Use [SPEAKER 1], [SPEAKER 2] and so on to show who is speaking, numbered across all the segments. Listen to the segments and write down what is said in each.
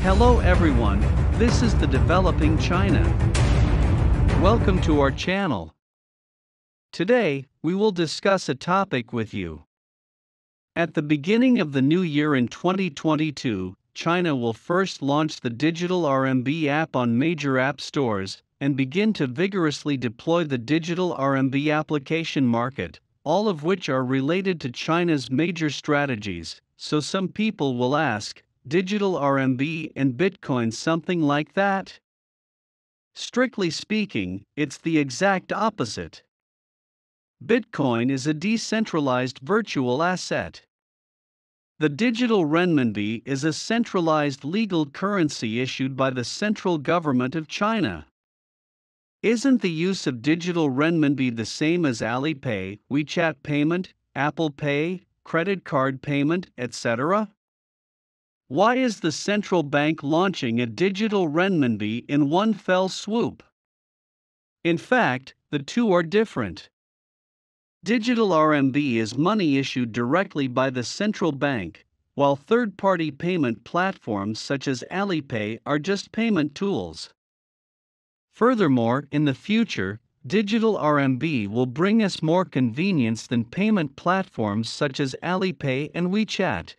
[SPEAKER 1] Hello everyone, this is the Developing China. Welcome to our channel. Today, we will discuss a topic with you. At the beginning of the new year in 2022, China will first launch the DigitalRMB app on major app stores and begin to vigorously deploy the DigitalRMB application market, all of which are related to China's major strategies. So some people will ask, DigitalRMB and Bitcoin something like that? Strictly speaking, it's the exact opposite. Bitcoin is a decentralized virtual asset. The digital renminbi is a centralized legal currency issued by the central government of China. Isn't the use of digital renminbi the same as Alipay, WeChat payment, Apple Pay, credit card payment, etc.? Why is the central bank launching a digital renminbi in one fell swoop? In fact, the two are different. Digital RMB is money issued directly by the central bank, while third-party payment platforms such as Alipay are just payment tools. Furthermore, in the future, digital RMB will bring us more convenience than payment platforms such as Alipay and WeChat.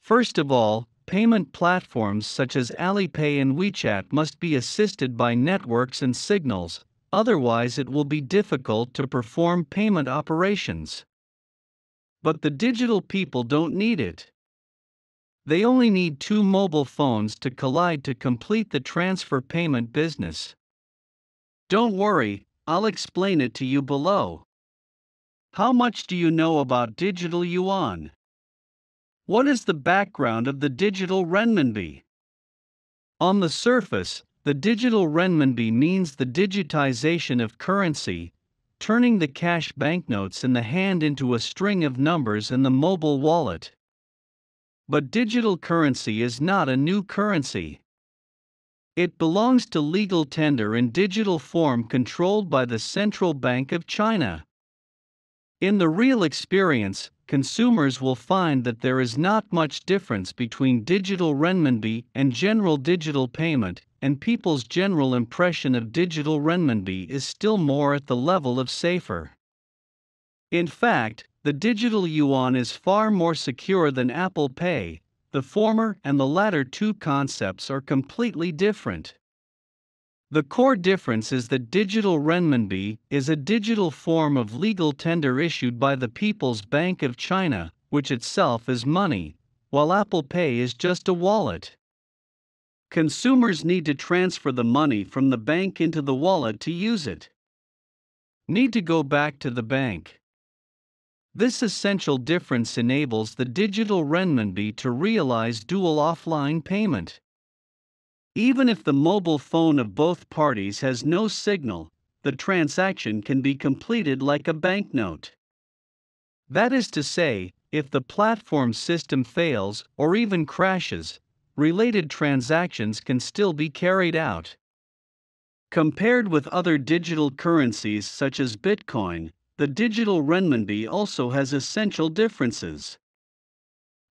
[SPEAKER 1] First of all, payment platforms such as Alipay and WeChat must be assisted by networks and signals, otherwise it will be difficult to perform payment operations. But the digital people don't need it. They only need two mobile phones to collide to complete the transfer payment business. Don't worry, I'll explain it to you below. How much do you know about digital yuan? What is the background of the digital renminbi? On the surface, the digital renminbi means the digitization of currency, turning the cash banknotes in the hand into a string of numbers in the mobile wallet. But digital currency is not a new currency. It belongs to legal tender in digital form controlled by the Central Bank of China. In the real experience, consumers will find that there is not much difference between digital renminbi and general digital payment, and people's general impression of digital renminbi is still more at the level of safer. In fact, the digital yuan is far more secure than Apple Pay. The former and the latter two concepts are completely different. The core difference is that digital renminbi is a digital form of legal tender issued by the People's Bank of China, which itself is money, while Apple Pay is just a wallet. Consumers need to transfer the money from the bank into the wallet to use it. Need to go back to the bank. This essential difference enables the digital renminbi to realize dual offline payment. Even if the mobile phone of both parties has no signal, the transaction can be completed like a banknote. That is to say, if the platform system fails or even crashes, related transactions can still be carried out. Compared with other digital currencies such as Bitcoin, the digital renminbi also has essential differences.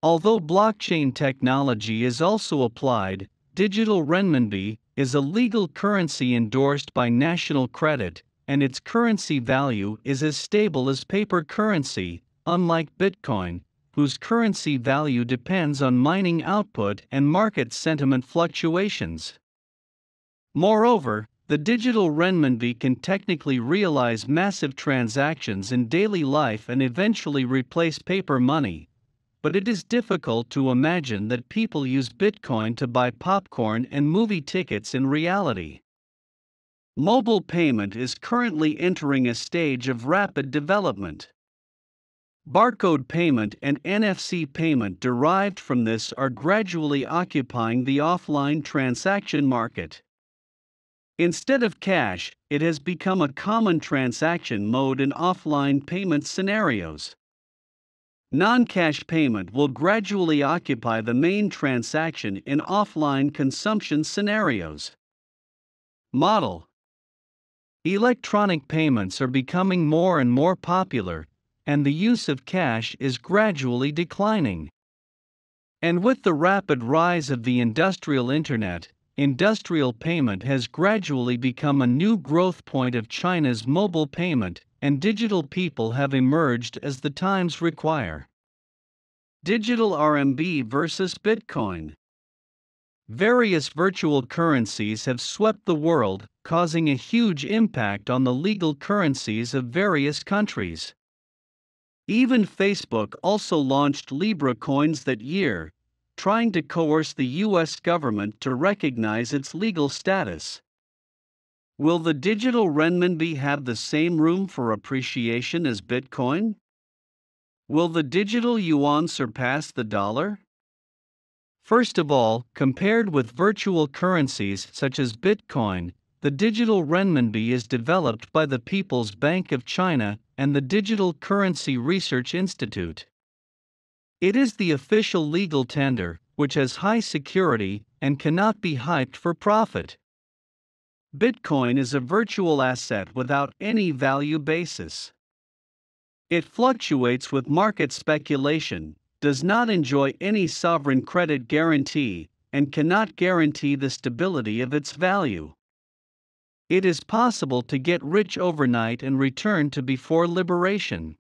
[SPEAKER 1] Although blockchain technology is also applied, digital renminbi is a legal currency endorsed by national credit, and its currency value is as stable as paper currency, unlike Bitcoin, whose currency value depends on mining output and market sentiment fluctuations. Moreover, the digital renminbi can technically realize massive transactions in daily life and eventually replace paper money. But it is difficult to imagine that people use Bitcoin to buy popcorn and movie tickets in reality. Mobile payment is currently entering a stage of rapid development. Barcode payment and NFC payment derived from this are gradually occupying the offline transaction market. Instead of cash, it has become a common transaction mode in offline payment scenarios. Non-cash payment will gradually occupy the main transaction in offline consumption scenarios. Model: electronic payments are becoming more and more popular, and the use of cash is gradually declining. And with the rapid rise of the industrial internet, industrial payment has gradually become a new growth point of China's mobile payment, and digital people have emerged as the times require. Digital RMB versus Bitcoin. Various virtual currencies have swept the world, causing a huge impact on the legal currencies of various countries. Even Facebook also launched Libra coins that year, trying to coerce the US government to recognize its legal status. Will the digital renminbi have the same room for appreciation as Bitcoin? Will the digital yuan surpass the dollar? First of all, compared with virtual currencies such as Bitcoin, the digital renminbi is developed by the People's Bank of China and the Digital Currency Research Institute. It is the official legal tender, which has high security and cannot be hyped for profit. Bitcoin is a virtual asset without any value basis. It fluctuates with market speculation, does not enjoy any sovereign credit guarantee, and cannot guarantee the stability of its value. It is possible to get rich overnight and return to before liberation.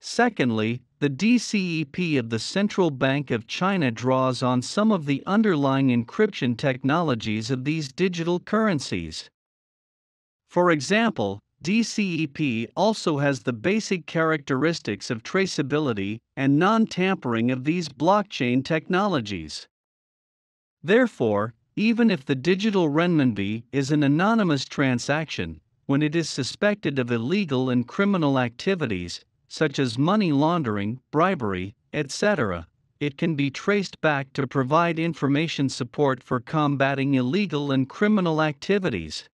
[SPEAKER 1] Secondly, the DCEP of the Central Bank of China draws on some of the underlying encryption technologies of these digital currencies. For example, DCEP also has the basic characteristics of traceability and non-tampering of these blockchain technologies. Therefore, even if the digital renminbi is an anonymous transaction, when it is suspected of illegal and criminal activities, such as money laundering, bribery, etc., it can be traced back to provide information support for combating illegal and criminal activities.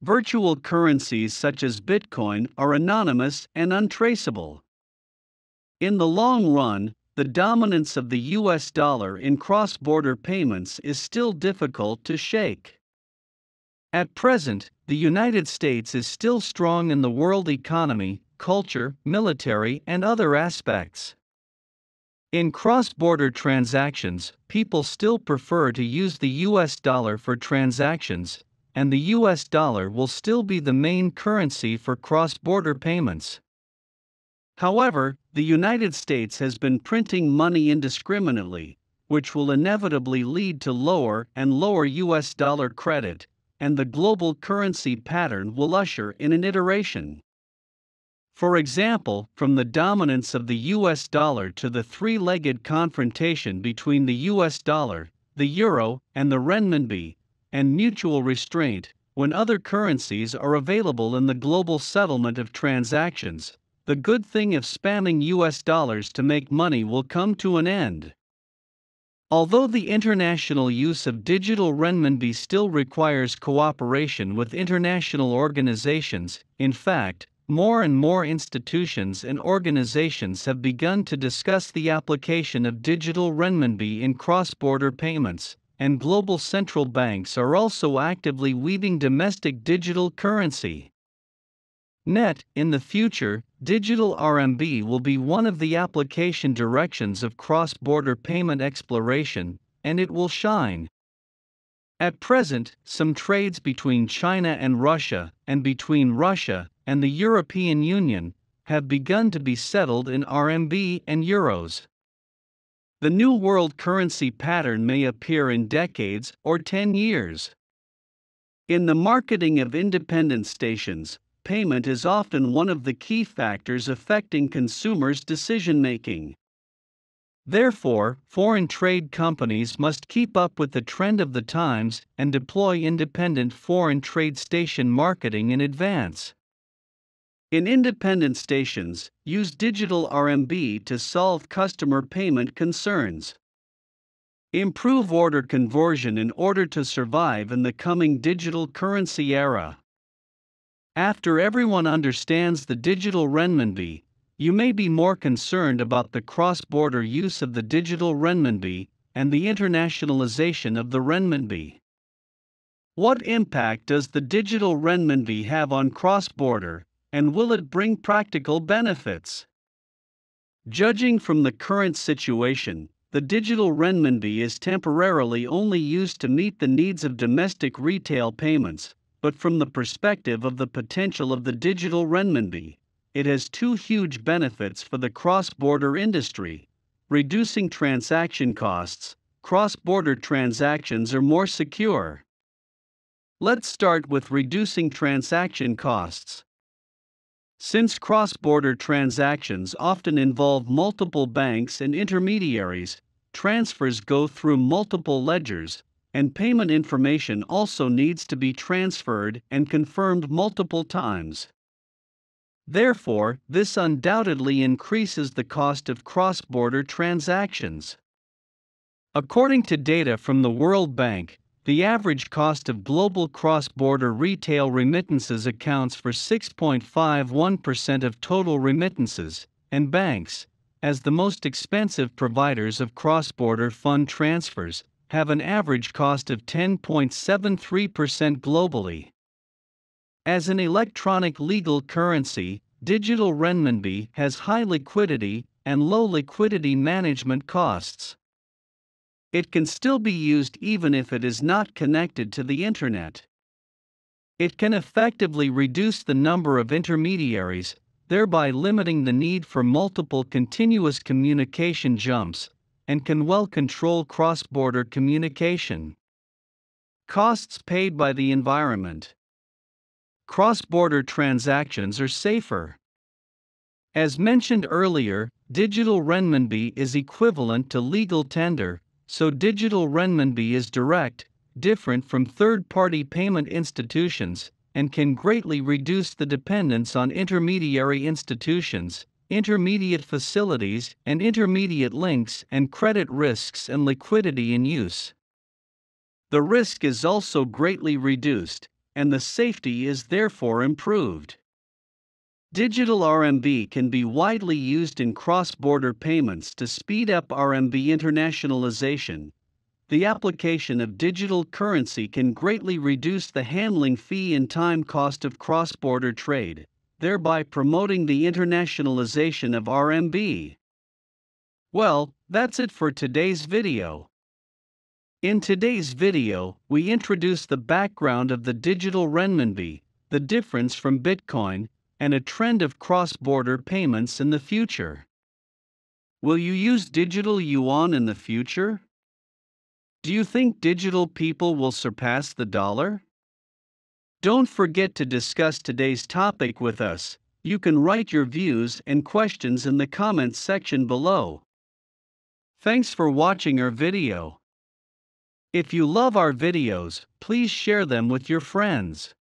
[SPEAKER 1] Virtual currencies such as Bitcoin are anonymous and untraceable. In the long run, the dominance of the US dollar in cross-border payments is still difficult to shake. At present, the United States is still strong in the world economy, culture, military, and other aspects. In cross-border transactions, people still prefer to use the US dollar for transactions, and the US dollar will still be the main currency for cross-border payments. However, the United States has been printing money indiscriminately, which will inevitably lead to lower and lower US dollar credit, and the global currency pattern will usher in an iteration. For example, from the dominance of the US dollar to the three-legged confrontation between the US dollar, the euro, and the renminbi, and mutual restraint, when other currencies are available in the global settlement of transactions, the good thing of spamming US dollars to make money will come to an end. Although the international use of digital renminbi still requires cooperation with international organizations, in fact, more and more institutions and organizations have begun to discuss the application of digital renminbi in cross-border payments, and global central banks are also actively weaving domestic digital currency. In the future, digital RMB will be one of the application directions of cross-border payment exploration, and it will shine. At present, some trades between China and Russia, and between Russia and the European Union, have begun to be settled in RMB and euros. The new world currency pattern may appear in decades or 10 years. In the marketing of independent stations, payment is often one of the key factors affecting consumers' decision-making. Therefore, foreign trade companies must keep up with the trend of the times and deploy independent foreign trade station marketing in advance. In independent stations, use digital RMB to solve customer payment concerns. Improve order conversion in order to survive in the coming digital currency era. After everyone understands the digital renminbi, you may be more concerned about the cross-border use of the digital renminbi and the internationalization of the renminbi. What impact does the digital renminbi have on cross-border, and will it bring practical benefits? Judging from the current situation, the digital renminbi is temporarily only used to meet the needs of domestic retail payments, but from the perspective of the potential of the digital renminbi, it has two huge benefits for the cross-border industry: reducing transaction costs. Cross-border transactions are more secure. Let's start with reducing transaction costs. Since cross-border transactions often involve multiple banks and intermediaries, transfers go through multiple ledgers, and payment information also needs to be transferred and confirmed multiple times. Therefore, this undoubtedly increases the cost of cross-border transactions. According to data from the World Bank, the average cost of global cross-border retail remittances accounts for 6.51% of total remittances, and banks, as the most expensive providers of cross-border fund transfers, have an average cost of 10.73% globally. As an electronic legal currency, digital renminbi has high liquidity and low liquidity management costs. It can still be used even if it is not connected to the internet. It can effectively reduce the number of intermediaries, thereby limiting the need for multiple continuous communication jumps, and can well control cross-border communication. Costs paid by the environment. Cross-border transactions are safer. As mentioned earlier, digital renminbi is equivalent to legal tender, so digital renminbi is direct, different from third-party payment institutions, and can greatly reduce the dependence on intermediary institutions, intermediate facilities, and intermediate links and credit risks and liquidity in use. The risk is also greatly reduced, and the safety is therefore improved. Digital RMB can be widely used in cross-border payments to speed up RMB internationalization. The application of digital currency can greatly reduce the handling fee and time cost of cross-border trade, thereby promoting the internationalization of RMB. Well, that's it for today's video. In today's video, we introduce the background of the digital renminbi, the difference from Bitcoin, and a trend of cross-border payments in the future. Will you use digital yuan in the future? Do you think digital people will surpass the dollar? Don't forget to discuss today's topic with us. You can write your views and questions in the comments section below. Thanks for watching our video. If you love our videos, please share them with your friends.